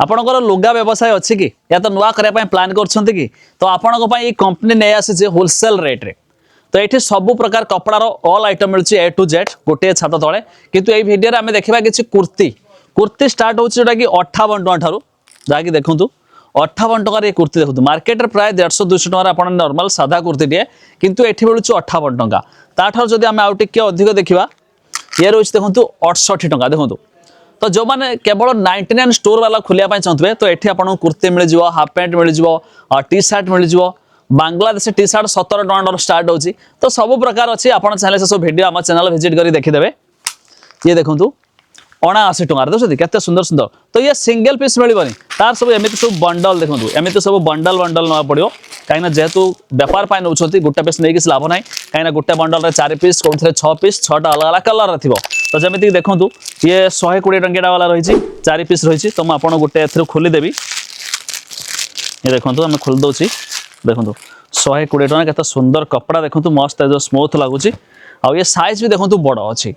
आपणकर लुगा व्यवसाय अच्छी कि या तो नुआ करने प्लान कर तो आपण कंपनी नहीं आसी होलसेल रेट रे तो ये सब प्रकार कपड़ार ऑल आइटम मिलूँ ए टू जेड गोटे छात तले किंतु ये वीडियो आम देखा कि कुर्ती कुर्ती स्टार्ट होटा कि 58 टଙ୍କା ठारू जहाँकि देखूँ 58 टଙ୍କା ये कुर्ती देखो मार्केट प्राय 150-200 टଙ୍କା आप नॉर्मल सादा कुर्ती टे किंतु ये मिलूँ 58 टଙ୍କା ताठर जब आम आउ टे अधिक देखा ये रोचे देखो 68 टଙ୍କା देखो तो जो मैंने केवल 99 स्टोर वाला खोलिया चाहते तो ये आपको कुर्ती मिल जाव हाफ पैंट मिल जाव टी सार्ट मिल जाव बांग्लादेश टी सार्ट 17 टଙ୍କା स्टार्ट होची तो सब प्रकार अच्छी आप चाहे से सब वीडियो आम चैनल विजिट कर देखीदे ये देखूँ 79 टଙ୍କା देखते केते सुंदर सुंदर तो ये सिंगल पीस मिलबनी तार सब एमती सब बंडल देखो एमती सब बंडल बंडल ना पड़ो कहीं जेहेतु बेपार पाई नौ गोटे पीस नहीं लाभ ना कहीं गोटे बंडल में 4 पीस कौन 6 पीस 6टा अलग अलग कलर थी तो जमीक देखूँ ये 120 टंकिया वाला रही 4 पीस रही तो मुझे गोटे खोलीदेवी ये देखो आम खोल दूसरी देखो 120 टଙ୍କା केते सुंदर कपड़ा देखो मस्त जो स्मूथ लगुच आ ये साइज भी देखो बड़ अच्छी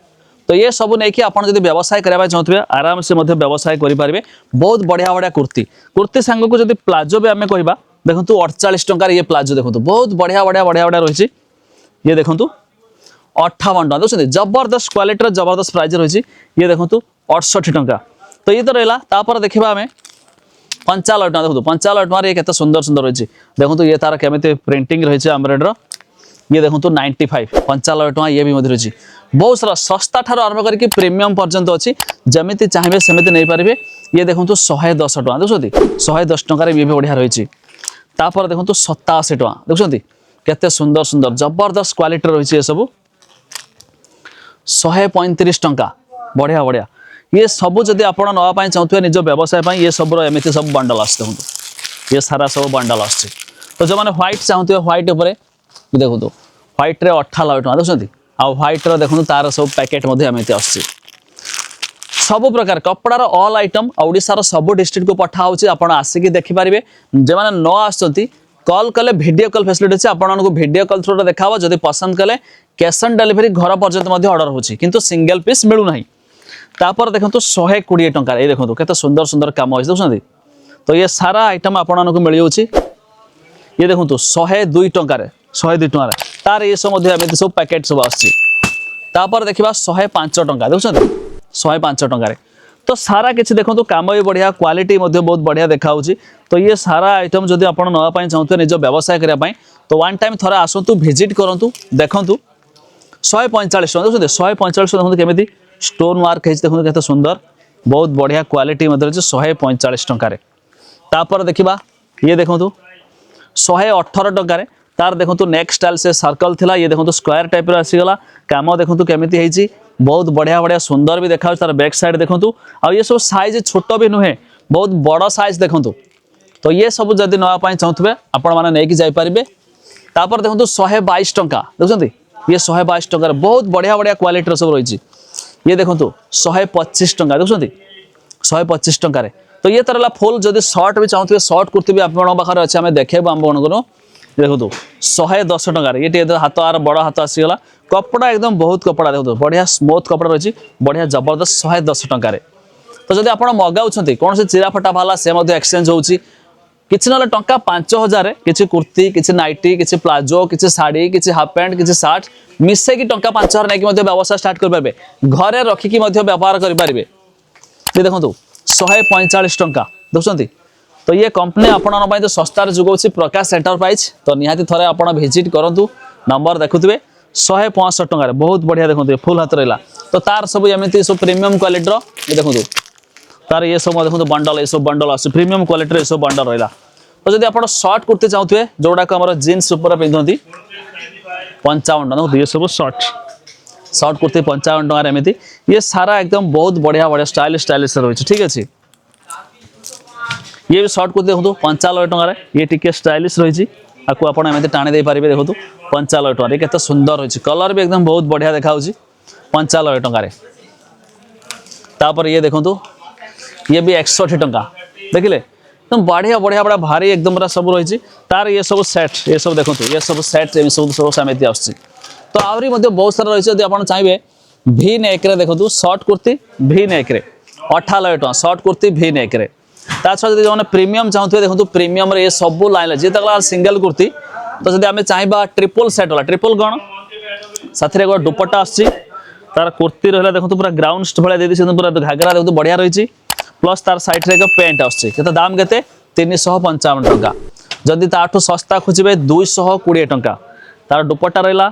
तो ये सब नहीं कि आपड़ जब व्यवसाय करने चाहते आराम से व्यवसाय करेंगे बहुत बढ़िया बढ़िया कुर्ती कुर्ती सांग को जब प्लाजो भी आम कह देखो 48 टଙ୍କା ये प्लाजो देखो बहुत बढ़िया बढ़िया बढ़िया बढ़िया रही ये देखो 58 टଙ୍କା देखते जबरदस्त क्वालिटी जबरदस्त प्राइस रही ये देखो 68 टଙ୍କା तो ये तो रहा देखा आम 95 टଙ୍କା देखो 95 टଙ୍କା ये केते सुंदर सुंदर रही देखो ये तार केमी प्रिंटिंग रही एम्ब्रॉयडर ये देखो 95 टଙ୍କା ये भी रही बहुत सारा सस्ता ठार आरंभ करके प्रीमियम पर्यंत अच्छी जमी चाहिए सेमती नहीं पारे ये देखो 110 टଙ୍କା देखते 110 टଙ୍କା ये भी बढ़िया रही तापर देखो 87 टଙ୍କା देखते केते सुंदर सुंदर जबरदस्त क्वालिटी रही सब 135 टଙ୍କା बढ़िया बढ़िया ये सब जदि आप नापी चाहते निज व्यवसाय ये सब एमती सब बंडल आस ये सारा सब बंडल आस तो जो मैंने व्हाइट चाहते व्हाइट उपर देखो व्हाइट रे 98 टଙ୍କା देखते आ व्हाइट देखो तार सब पैकेट एमती आस सब प्रकार कपड़ार ऑल आइटम ओडिशार सब डिस्ट्रिक्ट को पठा होची आपण आसिक देखिपारे जो मैंने न आसती कॉल कले वीडियो कॉल फैसिलिटी अच्छे आपको वीडियो कॉल थ्रू देखा जब पसंद कले कैश ऑन डिलीवरी घर पर्यंत ऑर्डर होची किंतु सिंगल पीस मिलूना तापर देखो 120 टଙ୍କା ये देखो केते सुंदर सुंदर काम अच्छे देखते तो ये सारा आइटम आपको मिल जाऊँगी ये देखो 102 टଙ୍କା 102 टଙ୍କା तार ये सब एमती सब पैकेट सब आसपर देखा 105 टଙ୍କା देखते 105 टଙ୍କା तो सारा किसी देखो काम भी बढ़िया क्वालिटी बहुत बढ़िया देखा तो ये सारा आइटम जब आप नापी चाहते निज व्यवसाय करने तो वन टाइम थोड़ा आसतु विजिट करूँ देखूँ 145 टଙ୍କା देखते 145 देखते केमी स्टोन वर्क है देखो केते सुंदर बहुत बढ़िया क्वालिटी 145 टଙ୍କା तापर देखा ये देखो 118 टଙ୍କା तार देखो नेक्स्ट स्टाइल से सर्कल थिला ये देखो स्क्वायर टाइप आसीगला काम देखो केमी बहुत बढ़िया बढ़िया सुंदर भी देखा तार बैक साइड देखो आ ये सब साइज छोट भी नुहे बहुत बड़ साइज देखो तो ये सब जदि नापी चाहते आपण मैंने नहीं जापारे तापर देखो 122 टଙ୍କା देखते ये 122 टଙ୍କା बहुत बढ़िया बढ़िया क्वालिटी सब रही ये देखो 125 टଙ୍କା देखते 125 टଙ୍କା तो ये तरह फुल जदि सर्ट भी चाहते सर्ट कुर्ती भी आपके अच्छे आम देखेबू आम देखो 110 टଙ୍କା ये हाथ आर बड़ हाथ आसीगला कपड़ा एकदम बहुत कपड़ा देखो बढ़िया स्मूथ कपड़ा रही बढ़िया जबरदस्त 110 टଙ୍କା तो जब आप मगाऊँ कौन से चिरा फटा बाला से एक्सचेंज होची किसी ना टंका 5000 किसी कुर्ती किसी नाइटी किसी प्लाजो किसी शाड़ी किसी हाफ पैंट किसी सार्ट मिसेकी टंका 5000 नहीं व्यवसाय स्टार्ट करेंगे घरे रखिकी व्यापार करेंगे ये देखो 145 टଙ୍କା देखते तो ये कंपनी आपण तो सस्तार जुगौची प्रकाश एंटरप्राइज तो निहाती थोड़े आप विजिट करूँ नंबर देखुए 165 टଙ୍କା बहुत बढ़िया देखते फुल हाथ रहा तो तार सब एमती सब प्रीमियम क्वालिटीर ये देखो तार ये सब देखो बंडल ये सब बंडल आस प्रीमियम क्वालिटी ये सब बंडल रहा तो जब आप सर्ट कुर्ती चाहते जोड़ा को जीन्स उपर पिंधती 55 टଙ୍କା ये सब सर्ट कुर्ती 55 टଙ୍କା एमती ये सारा एकदम बहुत बढ़िया बढ़िया स्टाइलिश रही ठीक अच्छे ये भी सर्ट कुर्ती देखो 95 टଙ୍କା ये टी स्टाइलिश रही आपको आप टाणी दे पारे देखो 95 टଙ୍କା केते सुंदर रही कलर भी एकदम बहुत बढ़िया देखा 95 टଙ୍କା तापर ये देखो ये भी 61 टଙ୍କା देखिले एकदम बढ़िया बढ़िया बड़ा भारी एकदम पूरा सब रही तार ये सब सेट ये सब देखो ये सब सेट सब सेमती आस तो आहरी बहुत सारा रही आप चाहिए भी नेक रे देखो सर्ट कुर्ती भी नेक रे 98 टଙ୍କା सर्ट कुर्ती भी नेक रे ता छड़ा जदि जो प्रीमियम चाहते देखो प्रीमियम रे ये सब लाइन जी तक सिंगल कुर्ती तो जब आम चाहिए ट्रिपल सेट वाला ट्रिपल कौन साथी गोटे दुपट्टा आसी तार कुर्ती रहा देखो पूरा ग्राउंड भाई दे पूरा घाघरा देखो बढ़िया रही प्लस तार साइड रे पेंट आसছে दाम के 355 टंका जदि ताठू सस्ता खोजे 220 टंका तार दुपट्टा रहा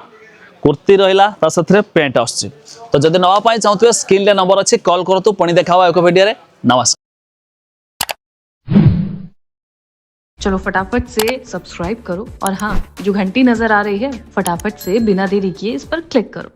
कुर्ती रहा ता साथ पेंट आसছে तो जदि नापी चाहते स्क्रीन रे नंबर अच्छी कॉल करूँ पुणी देखा एक वीडियो रे नमस्कार। चलो फटाफट से सब्सक्राइब करो और हाँ जो घंटी नजर आ रही है फटाफट से बिना देरी किए इस पर क्लिक करो।